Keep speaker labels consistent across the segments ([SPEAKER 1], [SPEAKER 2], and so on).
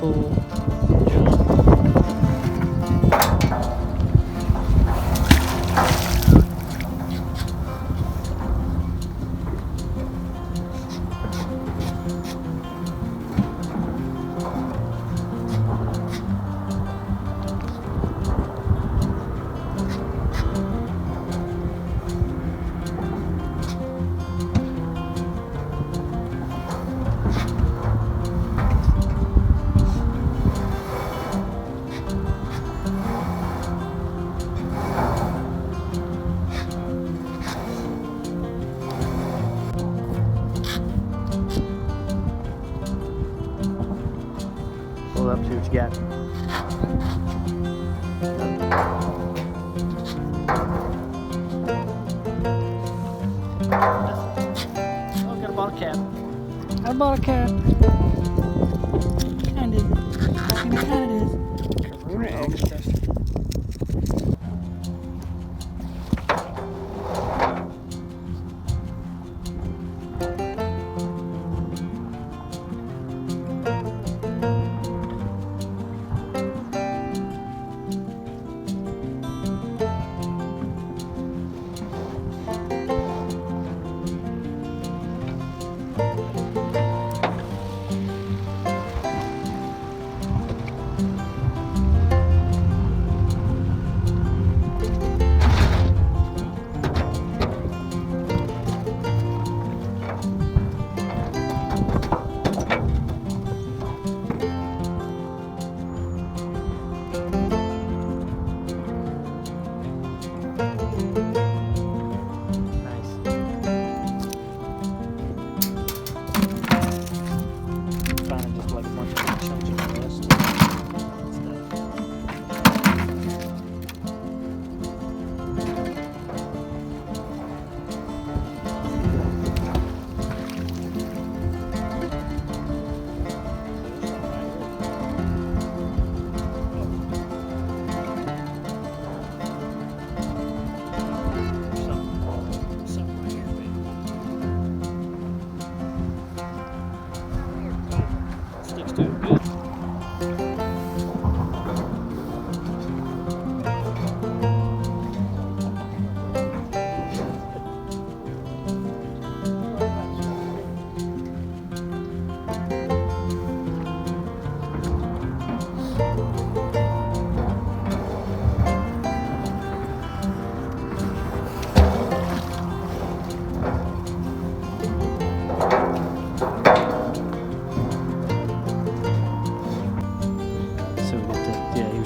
[SPEAKER 1] full jump. Pull up, see what you got. Oh, got a bottle cap. I bought a cap. Kind of. Kind of is. Correct.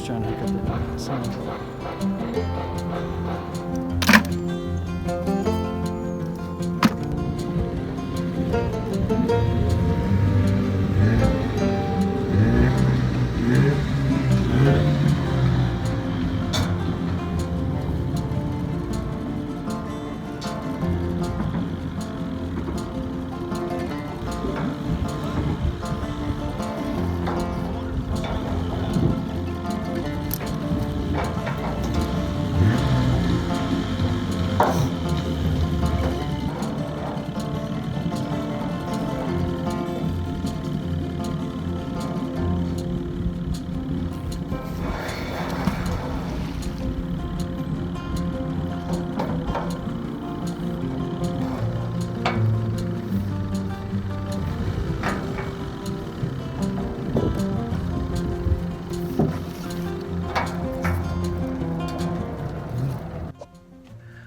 [SPEAKER 1] Trying to hook up the sound.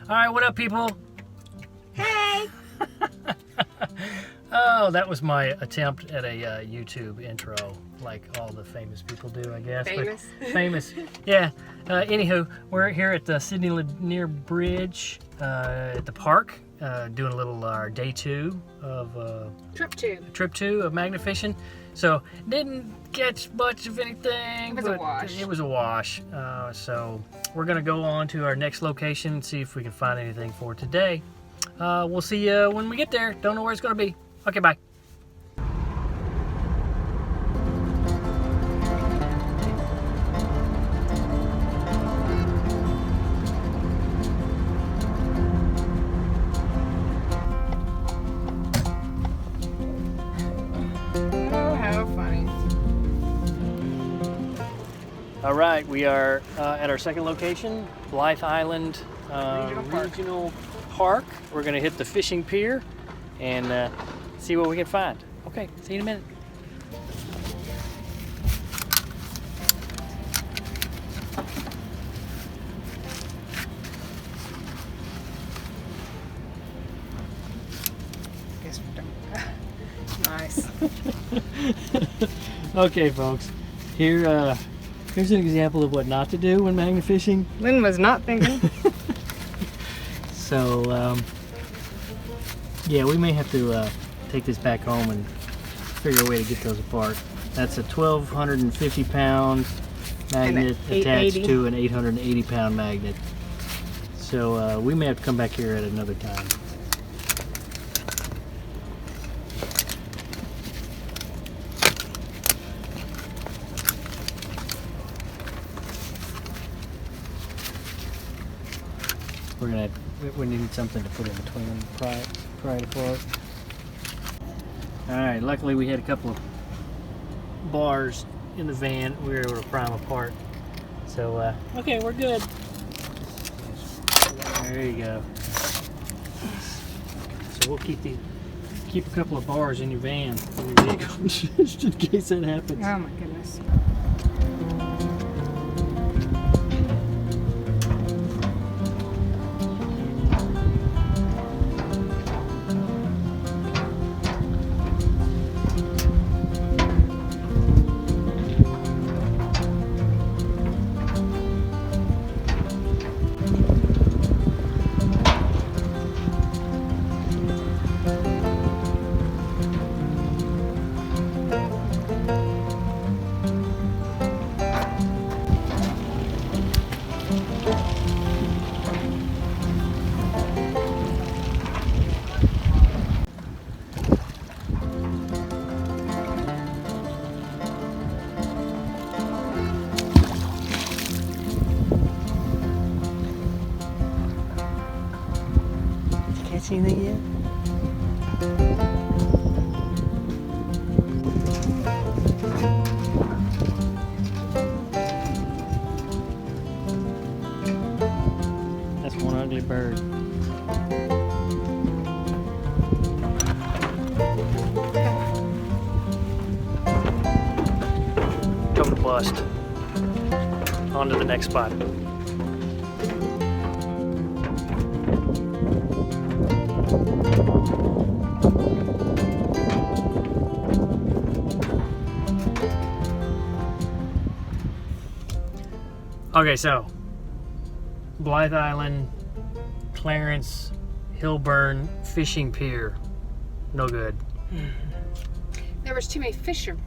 [SPEAKER 1] All right, what up, people?
[SPEAKER 2] Hey!
[SPEAKER 1] Oh, that was my attempt at a YouTube intro, like all the famous people do, I guess.
[SPEAKER 2] Famous?
[SPEAKER 1] But famous, yeah. Anywho, we're here at the Sydney Lanier Bridge at the park, doing a little day two of trip two of magnet fishing. So didn't catch much of anything.
[SPEAKER 2] It was a wash.
[SPEAKER 1] It was a wash. So we're gonna go on to our next location and see if we can find anything for today. We'll see you when we get there. Don't know where it's gonna be. Okay, bye.
[SPEAKER 2] Oh, how funny.
[SPEAKER 1] All right, we are at our second location, Blythe Island Regional Park. We're gonna hit the fishing pier and see what we can find. Okay, see you in a minute.
[SPEAKER 2] Guess we're done. Nice.
[SPEAKER 1] Okay, folks. Here's an example of what not to do when magnet fishing.
[SPEAKER 2] Lynn was not thinking.
[SPEAKER 1] So, yeah, we may have to take this back home and figure a way to get those apart. That's a 1,250 pound magnet attached to an 880 pound magnet. So we may have to come back here at another time. We need something to put in between them, pry it apart. Alright, luckily we had a couple of bars in the van we were able to pry them apart. So, okay, we're good. There you go. So we'll keep a couple of bars in your van, in your vehicle, just in case that happens.
[SPEAKER 2] Oh my goodness.
[SPEAKER 1] Catch anything yet? That's one ugly bird. Don't bust. On to the next spot. Okay, so Blythe Island, Clarence, Hillburn Fishing Pier, no good.
[SPEAKER 2] There was too many fishermen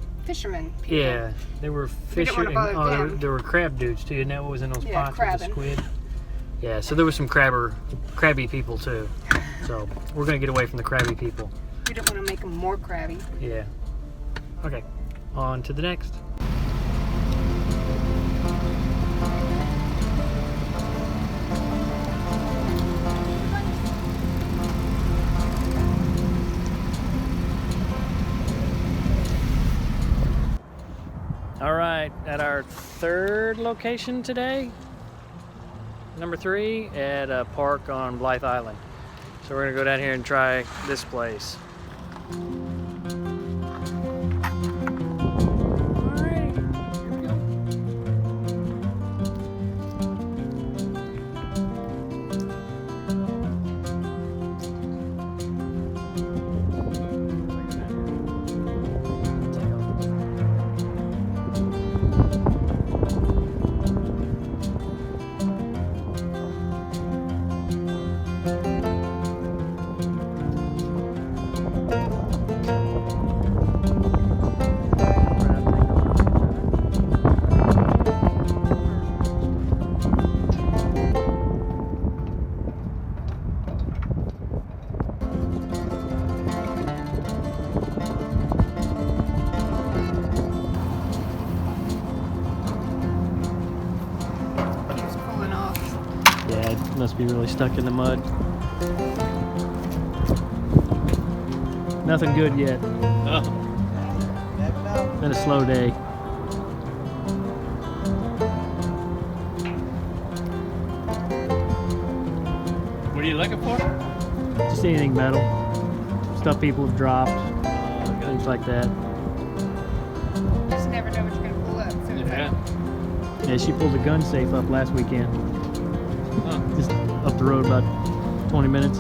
[SPEAKER 2] people.
[SPEAKER 1] Yeah, there were fishermen. Oh, there were crab dudes too. Isn't that what was in those pots with the squid? Yeah, so there was some crabby people too. So we're gonna get away from the crabby people.
[SPEAKER 2] We don't want to make them more crabby.
[SPEAKER 1] Yeah. Okay, on to the next. All right, at our third location today, number 3, at a park on Blythe Island. So we're gonna go down here and try this place. Must be really stuck in the mud. Nothing good yet. Been a slow day.
[SPEAKER 3] What are you looking for?
[SPEAKER 1] Just anything metal. Stuff people have dropped. Things like that.
[SPEAKER 2] Just never know what you're going to pull up. So it's
[SPEAKER 3] Yeah.
[SPEAKER 1] Yeah, she pulled a gun safe up last weekend.
[SPEAKER 3] Huh.
[SPEAKER 1] Just up the road about 20 minutes.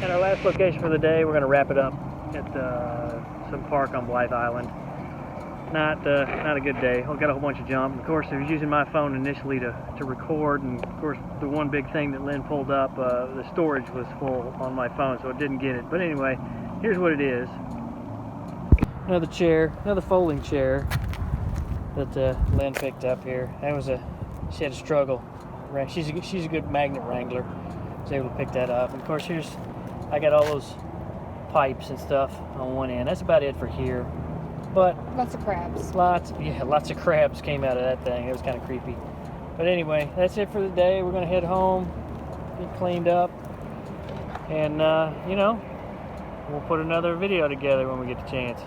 [SPEAKER 1] At our last location for the day, we're going to wrap it up at some park on Blythe Island. Not a good day. I've got a whole bunch of jump. Of course, I was using my phone initially to record, and of course, the one big thing that Lynn pulled up, the storage was full on my phone, so it didn't get it. But anyway, here's what it is. Another chair, another folding chair that Lynn picked up here. She had a struggle. She's a good magnet wrangler. Was able to pick that up. And of course, I got all those pipes and stuff on one end. That's about it for here. But
[SPEAKER 2] lots of crabs.
[SPEAKER 1] Lots of crabs came out of that thing. It was kind of creepy. But anyway, that's it for the day. We're gonna head home, get cleaned up, and you know, we'll put another video together when we get the chance.